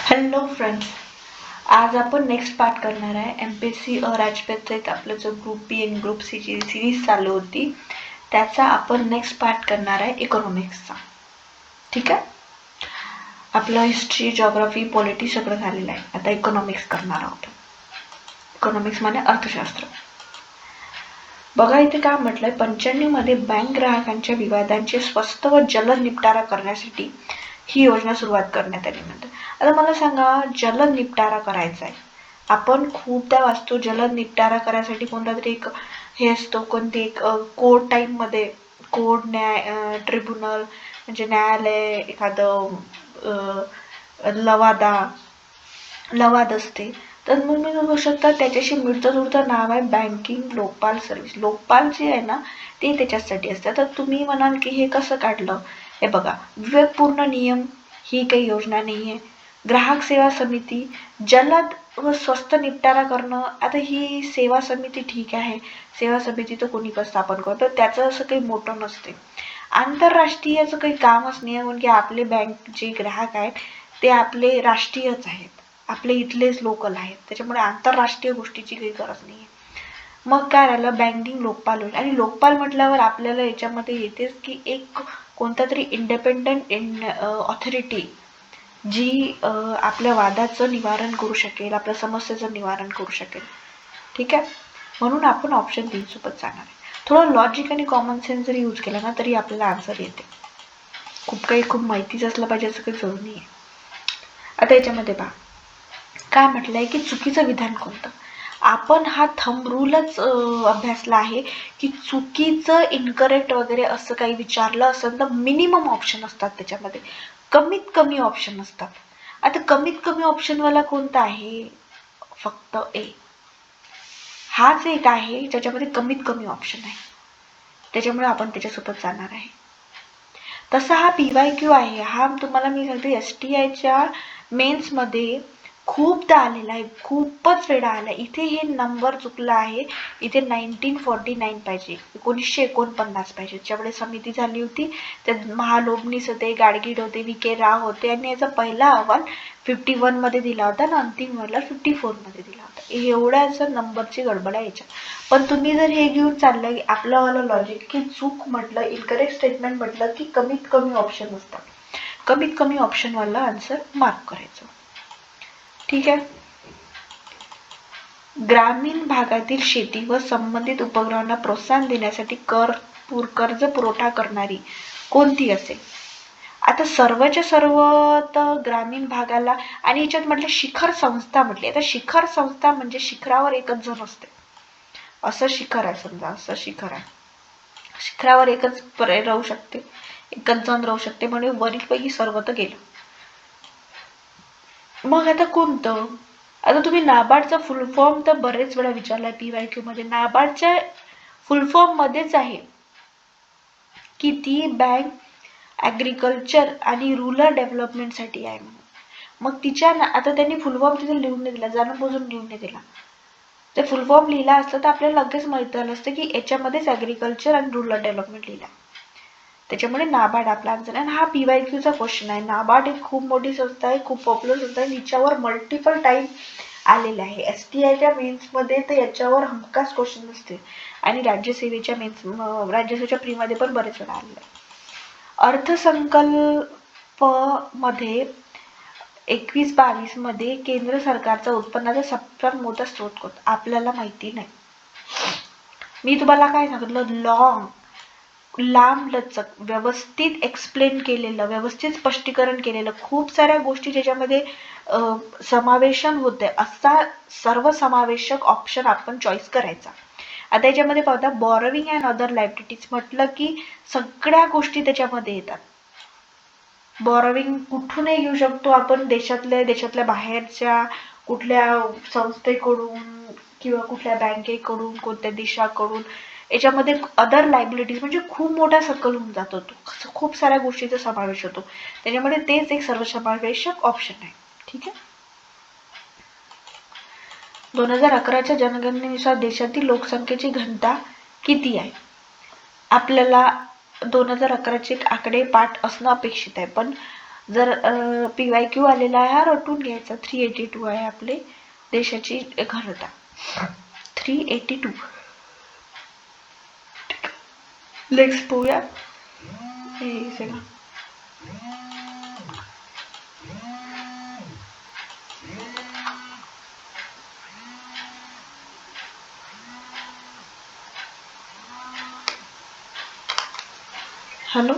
Hello friends, आज आपण next part करणार आहे. MPSC राजपत्रित आपलं जो ग्रुप बी आणि ग्रुप सी ची सिरीज चालू होती त्याचा आपण नेक्स्ट पार्ट करणार आहे इकॉनॉमिक्सचा. ठीक आहे, आपलं हिस्ट्री, जॉग्राफी, पॉलिटी सगळं झालेलं आहे. आता इकॉनॉमिक्स करणार आहोत. इकॉनॉमिक्स म्हणजे अर्थशास्त्र. बघा इथे काय म्हटलंय, 95 मध्ये बँक ग्राहकांच्या विवादांचे स्वस्त व जलद निपटारा करण्यासाठी ही योजना सुरुवात करण्यात आली. नंतर आता मला सांगा, जलद निपटारा करायचा आहे. आपण खूपदा वाचतो जलद निपटारा करायसाठी कोणता तरी एक हे असतो, कोणती एक कोर्ट टाईम मध्ये, कोर्ट न्याय ट्रिब्युनल म्हणजे न्यायालय, एखादं लवाद असते. तर मग मी बघू शकता त्याच्याशी मिळतं जुळतं नाव आहे बँकिंग लोकपाल सर्व्हिस. लोकपाल जे आहे ना ते त्याच्यासाठी असतं. तर तुम्ही म्हणाल की हे कसं काढलं? हे बघा, विवेकपूर्ण नियम ही काही योजना नाही आहे. ग्राहक सेवा समिती, जलद व स्वस्त निपटारा करणं. आता ही सेवा समिती ठीक आहे, सेवा समिती तर कोणी पण स्थापन करतो, त्याचं असं काही मोठं नसते. आंतरराष्ट्रीयचं काही कामच नाही आहे, म्हणजे आपले बँक जे ग्राहक आहेत ते आपले राष्ट्रीयच आहेत, आपले इथलेच लोकल आहेत. त्याच्यामुळे आंतरराष्ट्रीय गोष्टीची काही गरज नाही आहे. मग काय राहिलं, बँकिंग लोकपाल होईल. आणि लोकपाल म्हटल्यावर आपल्याला याच्यामध्ये येतेच की एक कोणता तरी इंडिपेंडंट ऑथॉरिटी जी आपल्या वादाचं निवारण करू शकेल, आपल्या समस्येचं निवारण करू शकेल. ठीक आहे, म्हणून आपण ऑप्शन 3 सोबत जाणार आहे. थोडं लॉजिक आणि कॉमन सेन्स जरी यूज केला ना तरी आपल्याला आन्सर येते. खूप माहितीच असलं पाहिजे असं काही जरूर नाही आहे. आता याच्यामध्ये पहा काय म्हटलंय की चुकीचं विधान कोणतं. आपण हा थंब रूलच अभ्यासला आहे की चुकीचं, इनकरेक्ट वगैरे असं काही विचारलं असेल तर मिनिमम ऑप्शन असतात, त्याच्यामध्ये कमीत कमी ऑप्शन असतात. आता कमीत कमी ऑप्शनवाला कोणता आहे? फक्त ए. हाच एक आहे ज्याच्यामध्ये कमीत कमी ऑप्शन आहे, त्याच्यामुळे आपण त्याच्यासोबत जाणार आहे. तसा हा PYQ आहे. हा तुम्हाला मी सांगते STIच्या मेन्समध्ये खूपदा आलेला आहे, खूपच वेळा आला. इथे हे नंबर चुकला आहे. इथे 1949 पाहिजे, 1949 पाहिजे. ज्यावेळेस समिती झाली होती त्यात महालोबनीस होते, गाडगीळ होते, VK राव होते, आणि याचा पहिला अहवाल 51 मध्ये दिला होता आणि अंतिम अहवाल 54 मध्ये दिला होता. एवढ्याच नंबरची गडबड आहे याच्यात. पण तुम्ही जर हे घेऊन चाललं की आपलं वाला लॉजिक की चूक म्हटलं, इनकरेक्ट स्टेटमेंट म्हटलं की कमीत कमी ऑप्शन असतात, कमीत कमी ऑप्शन वाला आन्सर मार्क करायचं. ठीक आहे. ग्रामीण भागातील शेती व संबंधित उपक्रमांना प्रोत्साहन देण्यासाठी कर्ज पुरवठा करणारी कोणती असेल? आता सर्वच्या सर्व तर ग्रामीण भागाला, आणि याच्यात म्हटलं शिखर संस्था म्हटली. आता शिखर संस्था म्हणजे शिखरावर एकच जण असते, असं शिखर आहे. समजा असं शिखर आहे, शिखरावर एकच राहू शकते, एकच जण राहू शकते, म्हणून वरीलपैकी सर्व तर गेलं. मग आता कोणतं? आता तुम्ही नाबार्डचा फुल फॉर्म तर बरेच वेळा विचारलाय PYQ मध्ये. नाबार्डच्या फुल फॉर्म मध्येच आहे की ती बँक ॲग्रिकल्चर आणि रूरल डेव्हलपमेंटसाठी आहे म्हणून. मग तिच्या आता त्यांनी फुल फॉर्म तिथे लिहून नाही दिला, जाणून बुजून लिहून नाही दिला. ते फुल फॉर्म लिहिला असतं तर आपल्याला लगेच माहित झालं असतं की याच्यामध्येच ॲग्रिकल्चर आणि रूरल डेव्हलपमेंट लिहिला. त्याच्यामुळे नाबार्ड आपला आन्सर आहे. आणि हा PYQचा क्वेश्चन आहे. नाबार्ड एक खूप मोठी संस्था आहे, खूप पॉप्युलर संस्था आहे, हिच्यावर मल्टिपल टाइम आलेले आहे. STIच्या मेन्समध्ये तर याच्यावर हमखास क्वेश्चन असते, आणि राज्यसेवेच्या राज्यसेवेच्या प्रीमध्ये पण बरेच वेळा आलेले आहे. अर्थसंकल्प मध्ये 21-22 मध्ये केंद्र सरकारचा उत्पन्नाचा सर्वात मोठा स्रोत कोणता? आपल्याला माहिती नाही. मी तुम्हाला काय सांगितलं, लांब लचक, व्यवस्थित एक्सप्लेन केलेलं, व्यवस्थित स्पष्टीकरण केलेलं, खूप साऱ्या गोष्टी ज्याच्यामध्ये समावेशन होते असा सर्वसमावेशक ऑप्शन आपण चॉईस करायचा. आता याच्यामध्ये पाहता बॉरोविंग अँड अदर लायबिलिटीज म्हटलं की सगळ्या गोष्टी त्याच्यामध्ये येतात. बॉरोविंग कुठूनही घेऊ शकतो आपण, देशातल्या बाहेरच्या कुठल्या संस्थेकडून किंवा कुठल्या बँकेकडून, कोणत्या देशाकडून. याच्यामध्ये अदर लायबिलिटीज म्हणजे खूप मोठा सर्कल होऊन जातो, खूप साऱ्या गोष्टीचा समावेश होतो. त्याच्यामुळे तेच एक सर्वसमावेशक ऑप्शन आहे. ठीक आहे. 2011च्या जनगणनेनुसार देशातील लोकसंख्येची घनता किती आहे? आपल्याला 2011चे आकडे पाठ असणं अपेक्षित आहे, पण जर PYQ आलेला आहे हा रटून घ्यायचा. 382 आहे आपले देशाची घनता, 382. नेक्स्ट पाहूया. हे सगळं हॅलो.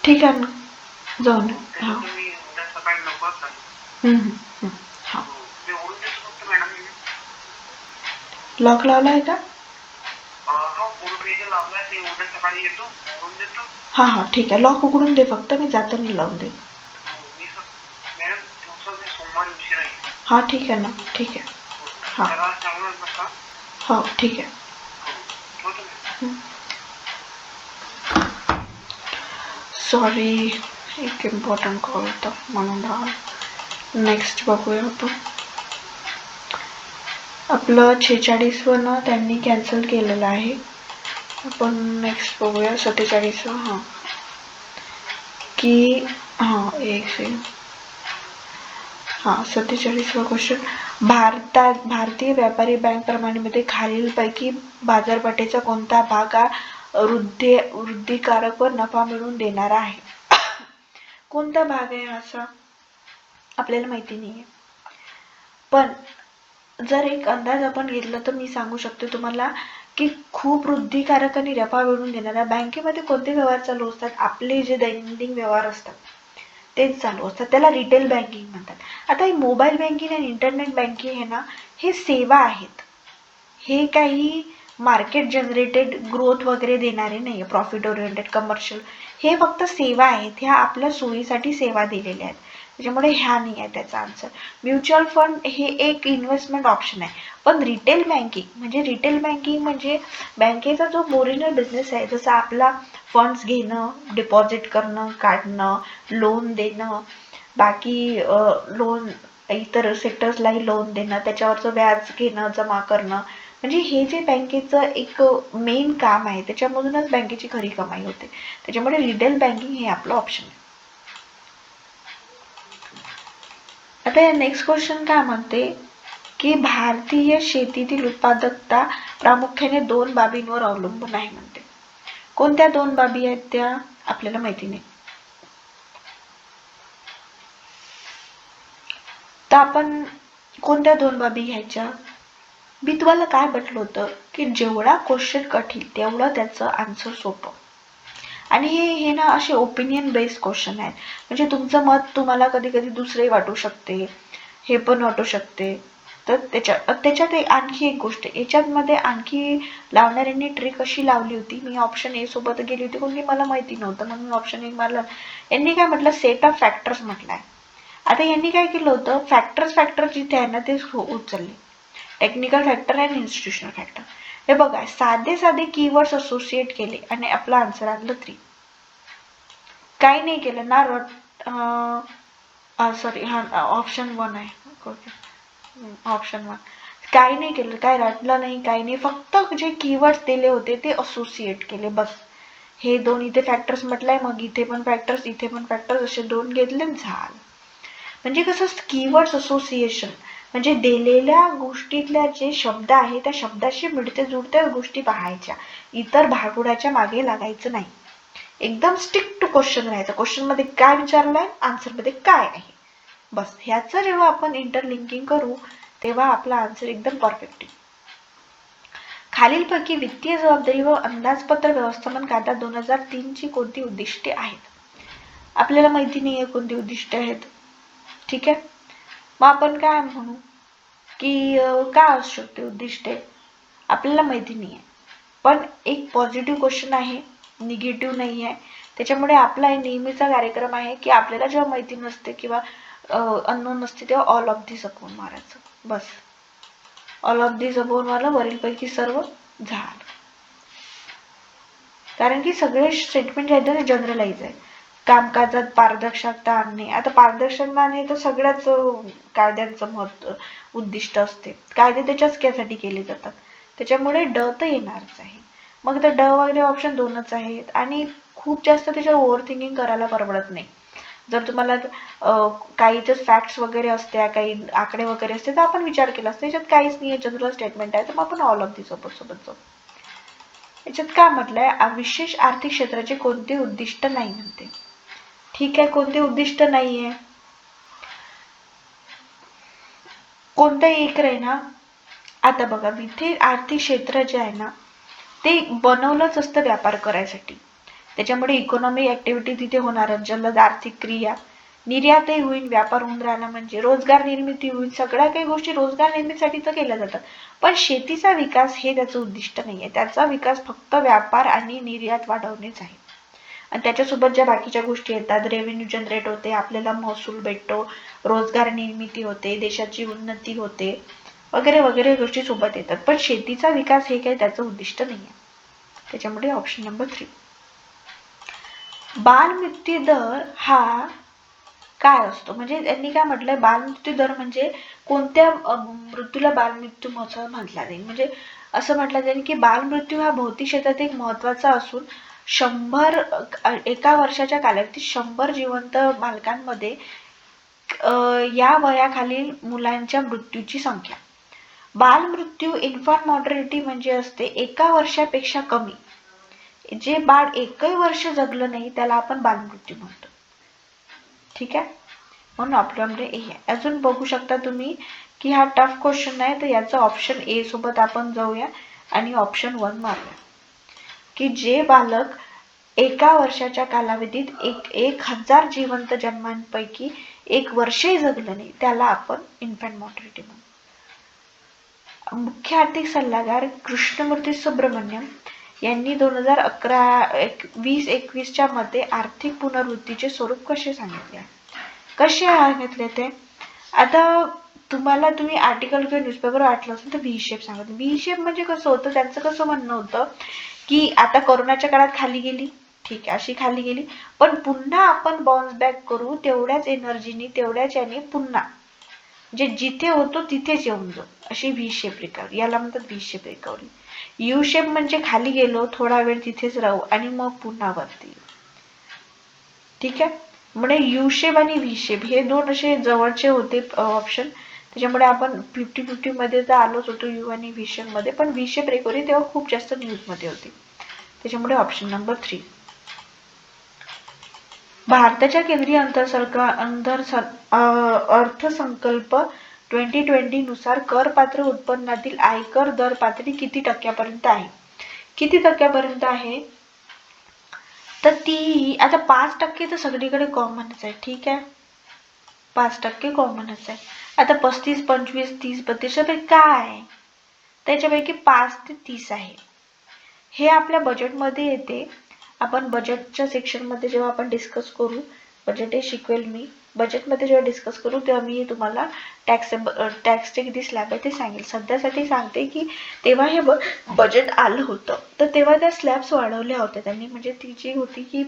ठीक आहे ना, जाऊन हां. हां. लॉक लावला आहे का? हां हां ठीक आहे, लॉक उघडून दे फक्त, मी जाताना लावून दे. हां ठीक आहे ना, ठीक आहे. हां हो ठीक आहे. सॉरी, एक इम्पॉर्टंट कॉल होता म्हणून राहिला. नेक्स्ट बघूया आपण. आपलं 46व ना त्यांनी कॅन्सल केलेलं आहे. आपण नेक्स्ट बघूया 47व. हां की हां एक सेकंड. हां 47वा क्वेश्चन. भारतीय व्यापारी बँक प्रमाणीमध्ये खालीलपैकी बाजारपेठेचा कोणता भाग हा वृद्धिकारक व नफा मिळवून देणारा आहे? कोणता भाग आहे असा आपल्याला माहिती नाही आहे, पण जर एक अंदाज आपण घेतला तर मी सांगू शकते तुम्हाला की खूप वृद्धिकारक आणि नफा मिळवून देणाऱ्या बँकेमध्ये कोणते व्यवहार चालू असतात? आपले जे दैनंदिन व्यवहार असतात तेच चालू असतात, त्याला रिटेल बँकिंग म्हणतात. आता ही मोबाईल बँकिंग आणि इंटरनेट बँकिंग आहे ना, हे सेवा आहेत. हे काही मार्केट जनरेटेड ग्रोथ वगैरे देणारे नाही, प्रॉफिट ओरिएंटेड कमर्शियल. हे फक्त सेवा आहेत, ह्या आपल्या सोयीसाठी सेवा दिलेल्या आहेत, त्याच्यामुळे ह्या नाही आहे त्याचा आन्सर. म्युच्युअल फंड हे एक इन्व्हेस्टमेंट ऑप्शन आहे, पण रिटेल बँकिंग म्हणजे बँकेचा जो ओरिजिनल बिझनेस आहे, जसं आपला फंड्स घेणं, डिपॉझिट करणं, काढणं, लोन देणं, बाकी लोन इतर सेक्टर्सलाही लोन देणं, त्याच्यावरचं व्याज घेणं, जमा करणं, म्हणजे हे जे बँकेचं एक मेन काम आहे, त्याच्यामधूनच बँकेची खरी कमाई होते. त्याच्यामुळे रिटेल बँकिंग हे आपलं ऑप्शन आहे. आता या नेक्स्ट क्वेश्चन काय म्हणते की भारतीय शेतीतील उत्पादकता प्रामुख्याने 2 बाबींवर अवलंबून आहे म्हणते. कोणत्या 2 बाबी आहेत त्या आपल्याला माहिती नाही. तर आपण कोणत्या 2 बाबी घ्यायच्या? मी तुम्हाला काय म्हटलं होतं की जेवढा क्वेश्चन कठीण तेवढं त्याचं आन्सर सोपं. आणि हे ना असे ओपिनियन बेस्ड क्वेश्चन आहेत, म्हणजे तुमचं मत तुम्हाला कधी कधी दुसरे वाटू शकते, हे पण वाटू शकते. तर त्याच्यात आणखी एक गोष्ट, याच्यामध्ये आणखी लावणाऱ्यांनी ट्रिक अशी लावली होती. मी ऑप्शन ए सोबत गेली होती, कोणी मला माहिती नव्हतं म्हणून ऑप्शन ए मारलं. यांनी काय म्हटलं, सेट ऑफ फॅक्टर्स म्हटलंय. आता यांनी काय केलं होतं, फॅक्टर जिथे आहे ना ते उचलले, टेक्निकल फॅक्टर आणि इन्स्टिट्यूशनल फॅक्टर. हे बघा, साधे कीवर्ड्स असोसिएट केले आणि आपला आन्सर आणलं 3. काही नाही केलं ना, सॉरी हा ऑप्शन 1 आहे, ऑप्शन 1. काही नाही केलं, काय रटलं नाही, काही नाही, फक्त जे कीवर्ड्स दिले होते ते असोसिएट केले बस. हे 2 इथे फॅक्टर्स म्हटलंय, मग इथे पण फॅक्टर्स, इथे पण फॅक्टर्स, असे 2 घेतले झालं. म्हणजे कसं कीवर्ड्स असोसिएशन म्हणजे दिलेल्या गोष्टीतल्या जे शब्द आहे त्या शब्दाशी मिळते जुळत्या गोष्टी पाहायच्या, इतर भागोड्याच्या मागे लागायचं नाही. एकदम स्टिक टू क्वेश्चन राहायचं. क्वेश्चन मध्ये काय विचारलंय, आन्सर मध्ये काय आहे, बस. ह्याचं जेव्हा आपण इंटरलिंकिंग करू तेव्हा आपला आन्सर एकदम परफेक्ट येईल. खालीलपैकी वित्तीय जबाबदारी व अंदाजपत्र व्यवस्थापन कायदा 2003 ची कोणती उद्दिष्टे आहेत? आपल्याला माहिती नाहीये कोणती उद्दिष्टे आहेत. ठीक आहे, मग आपण काय म्हणू की काय असू शकते उद्दिष्टे, आपल्याला माहिती नाहीये. पण एक पॉझिटिव्ह क्वेश्चन आहे, निगेटिव्ह नाही आहे. त्याच्यामुळे आपला नेहमीचा कार्यक्रम आहे की आपल्याला जेव्हा माहिती नसते किंवा अननोन नसते तेव्हा ऑल ऑफ दिस अपोन मारायचं, बस. ऑल ऑफ दिस अपोन मारलं, वरीलपैकी सर्व झालं. कारण की सगळे स्टेटमेंट जे आहेत ते जनरलाइज आहे. कामकाजात पारदर्शकता आणणे, आता पारदर्शकता आणणे तर सगळ्याच कायद्यांचं उद्दिष्ट असते. कायदे त्याच्याच त्यासाठी केले जातात, त्याच्यामुळे ड तर येणारच आहे. मग तर ड वगैरे ऑप्शन 2च आहेत आणि खूप जास्त त्याच्यावर ओव्हर थिंकिंग करायला परवडत नाही. जर तुम्हाला काहीच फॅक्ट्स वगैरे असत्या, काही आकडे वगैरे असते तर आपण विचार केला असता. याच्यात काहीच नाही, जनरल स्टेटमेंट आहे, तर मग आपण ऑल ऑफ दी सोबत जाऊ. याच्यात काय म्हटलंय, विशेष आर्थिक क्षेत्राचे कोणते उद्दिष्ट नाही म्हणते. ठीक आहे, कोणते उद्दिष्ट नाहीये, कोणतं एक रे ना. आता बघा, इथे आर्थिक क्षेत्र जे आहे ना ते बनवलंच असतं व्यापार करायसाठी. त्याच्यामुळे इकॉनॉमिक ऍक्टिव्हिटी तिथे होणार, जलद आर्थिक क्रिया, निर्यातही होईल, व्यापार होऊन राहिला म्हणजे रोजगार निर्मिती होईल. सगळ्या काही गोष्टी रोजगार निर्मितीसाठी तर केल्या जातात. पण शेतीचा विकास हे त्याचं उद्दिष्ट नाहीये. त्याचा विकास फक्त व्यापार आणि निर्यात वाढवणेच आहे. आणि त्याच्यासोबत ज्या बाकीच्या गोष्टी येतात, रेव्हेन्यू जनरेट होते, आपल्याला महसूल भेटतो, रोजगार निर्मिती होते, देशाची उन्नती होते, वगैरे वगैरे गोष्टी सोबत येतात. पण शेतीचा विकास हे काही त्याचं उद्दिष्ट नाहीये. त्याच्यामुळे ऑप्शन नंबर 3. बालमृत्यू दर हा काय असतो, म्हणजे त्यांनी काय म्हटलंय, बालमृत्यू दर म्हणजे कोणत्या मृत्यूला बालमृत्यू म्हटला जाईल. म्हणजे असं म्हटलं जाईल की बालमृत्यू हा भौतिक क्षेत्रात एक महत्वाचा असून 100 एका वर्षाच्या कालावधीत 100 जिवंत बालकांमध्ये या वयाखालील मुलांच्या मृत्यूची संख्या. बालमृत्यू इन्फंट मॉर्टॅलिटी म्हणजे असते एका वर्षापेक्षा कमी. जे बाळ एकही वर्ष जगलं नाही त्याला आपण बालमृत्यू म्हणतो. ठीक आहे, म्हणून आपल्यामध्ये ए आहे. अजून बघू शकता तुम्ही की हा टफ क्वेश्चन आहे, तर याचा ऑप्शन ए सोबत आपण जाऊया आणि ऑप्शन 1 मारूया. की जे बालक एका वर्षाच्या कालावधीत 1000 जिवंत जन्मांपैकी 1 वर्षही जगलं नाही त्याला आपण इन्फंट मॉर्टॅलिटी म्हणतो. मुख्य आर्थिक सल्लागार कृष्णमूर्ती सुब्रमण्यम यांनी 2011-20-21च्या मध्ये आर्थिक पुनर्वृत्तीचे स्वरूप कसे सांगितले. कसे सांगितले ते, आता तुम्ही आर्टिकल किंवा न्यूजपेपर वाटलं असेल तर व्ही शेप सांगत. व्ही शेप म्हणजे कसं होतं, त्यांचं कसं म्हणणं होतं की आता कोरोनाच्या काळात खाली गेली, ठीक आहे, अशी खाली गेली, पण पुन्हा आपण बाउन्स बॅक करू तेवढ्याच एनर्जीनी, तेवढ्याच याने पुन्हा जे जिथे होतो तिथेच येऊन जाऊ, अशी व्ही शेप रिकव्हरी, याला म्हणतात V shape recovery. U shape म्हणजे खाली गेलो, थोडा वेळ तिथेच राहू आणि मग पुन्हा वरती. ठीक आहे, म्हणजे यू शेप आणि व्ही शेप हे दोन असे जवळचे होते ऑप्शन. त्याच्यामुळे आपण 50-50 मध्ये तर आलोच होतो यू आणि व्ही शेप मध्ये, पण व्ही शेप रिकव्हरी तेव्हा खूप जास्त न्यूज मध्ये होती. त्याच्यामुळे ऑप्शन नंबर 3. भारताच्या केंद्रीय अर्थसंकल्प 2020 नुसार करपात्र उत्पन्नातील आयकर दर पातळी किती टक्क्यापर्यंत आहे. किती टक्क्यापर्यंत आहे, तर ती आता 5% तर सगळीकडे कॉमनच आहे. ठीक आहे, 5% कॉमनच आहे. आता 35, 25, 30, 32 काय, त्याच्यापैकी 5 ते 30 आहे. हे आपल्या बजेटमध्ये येते. आपण बजेटच्या सेक्शनमध्ये जेव्हा आपण डिस्कस करू, बजेट हे शिकवेल मी, बजेटमध्ये जेव्हा डिस्कस करू तेव्हा मी तुम्हाला टॅक्सचे किती स्लॅब आहे ते सांगेल. सध्यासाठी सांगते की तेव्हा हे बजेट आलं होतं तर तेव्हा त्या स्लॅब्स वाढवल्या होत्या त्यांनी. म्हणजे ती जी होती की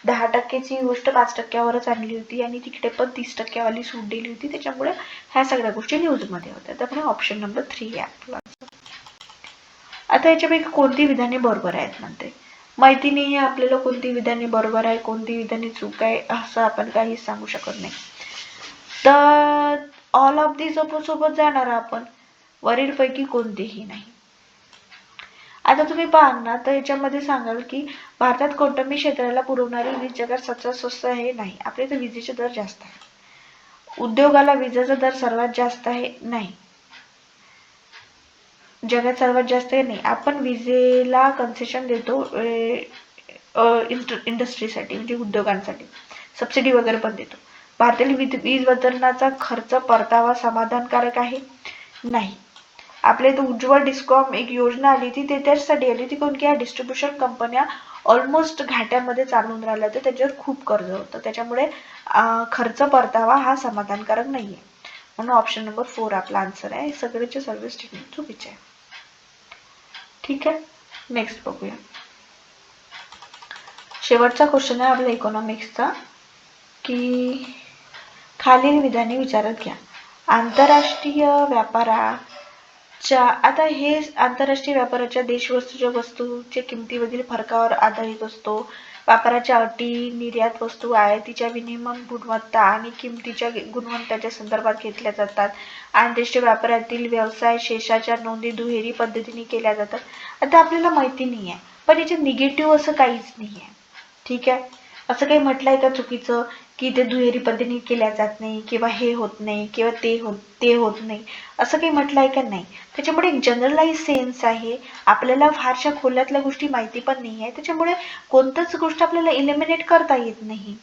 10%ची गोष्ट 5%वरच आणली होती आणि तिकडे पण 30% वाली सूट दिली होती. त्याच्यामुळे ह्या सगळ्या गोष्टी न्यूजमध्ये होत्या. त्यामुळे ऑप्शन नंबर 3 आहे आपला. आता याच्यापैकी कोणती विधाने बरोबर आहेत म्हणते. माहिती नाही आहे आपल्याला कोणती विधाने बरोबर आहे, कोणती विधाने चूक आहे, असं आपण काहीच सांगू शकत नाही. तर ऑल ऑफ दी सोबत जाणार आपण, वरील पैकी कोणतेही नाही. आता तुम्ही पाहाल ना तर याच्यामध्ये सांगाल की भारतात कोणत्याही क्षेत्राला पुरवणारी वीज जगात सर्वात स्वस्त आहे, नाही. आपल्या इथे विजेचे दर जास्त आहे. उद्योगाला विजेचा दर सर्वात जास्त आहे, नाही. जगात सर्वात जास्त आहे, नाही. आपण विजेला कन्सेशन देतो इंडस्ट्रीसाठी, म्हणजे उद्योगांसाठी सबसिडी वगैरे पण देतो. भारतातील वीज वितरणाचा खर्च परतावा समाधानकारक आहे, नाही. आपल्या इथे उज्ज्वल डिस्कॉम एक योजना आली होती, ते त्याचसाठी आली होती कारण की या डिस्ट्रीब्युशन कंपन्या ऑलमोस्ट घाट्यामध्ये चालून राहिल्या होत्या, त्याच्यावर खूप कर्ज होतं. त्याच्यामुळे खर्च परतावा हा समाधानकारक नाहीये. म्हणून ऑप्शन नंबर 4 आपला आन्सर आहे. सगळ्याचे सर्व स्टेटमेंट चुकीचे आहे. ठीक आहे, नेक्स्ट बघूया. शेवटचा क्वेश्चन आहे आपल्या इकॉनॉमिक्सचा की खालील विधाने विचारात घ्या. आंतरराष्ट्रीय व्यापाराच्या आता हे आंतरराष्ट्रीय व्यापाराच्या देशवस्तूच्या वस्तूच्या किमतीमधील फरकावर आधारित असतो. व्यापाराच्या अटी निर्यात वस्तू आयातीच्या विनिमय गुणवत्ता आणि किमतीच्या गुणवत्तेच्या संदर्भात घेतल्या जातात. आंतरराष्ट्रीय व्यापारातील व्यवसाय शेषाच्या नोंदी दुहेरी पद्धतीने केल्या जातात. आता आपल्याला माहिती नाही आहे, पण याचे निगेटिव्ह असं काहीच नाही आहे. ठीक आहे, असं काही म्हटलंय का चुकीचं की ते दुहेरी पद्धतीने केल्या जात नाही किंवा हे होत नाही किंवा ते होत नाही, असं काही म्हटलंय का? नाही. त्याच्यामुळे एक जनरलाइज सेन्स आहे. आपल्याला फारशा खोलातल्या गोष्टी माहिती पण नाही आहे, त्याच्यामुळे कोणतंच गोष्ट आपल्याला इलिमिनेट करता येत नाही.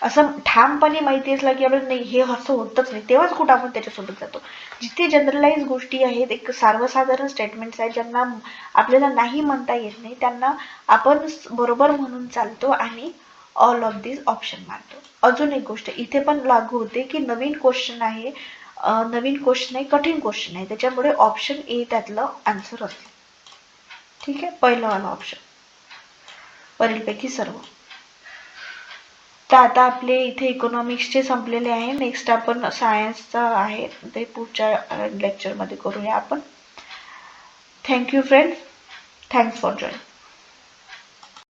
असं ठामपणे माहिती असलं की आपल्याला नाही हे असं होतच नाही, तेव्हाच कुठं आपण त्याच्यासोबत जातो. जिथे जनरलाइज गोष्टी आहेत, एक सर्वसाधारण स्टेटमेंट्स आहेत ज्यांना आपल्याला नाही म्हणता येत नाही, त्यांना आपण बरोबर म्हणून चालतो आणि ऑल ऑफ दिस ऑप्शन मारतो. अजून एक गोष्ट इथे पण लागू होते की नवीन क्वेश्चन आहे, नवीन क्वेश्चन आहे, कठीण क्वेश्चन आहे, त्याच्यामुळे ऑप्शन ए त्यातलं आन्सर असतं. ठीक आहे, पहिलं वाला ऑप्शन वरीलपैकी सर्व. तर आता आपले इथे इकॉनॉमिक्सचे संपलेले आहे. नेक्स्ट आपण सायन्सचा आहे, ते पुढच्या लेक्चरमध्ये करूया आपण. Thank you friends, thanks for join.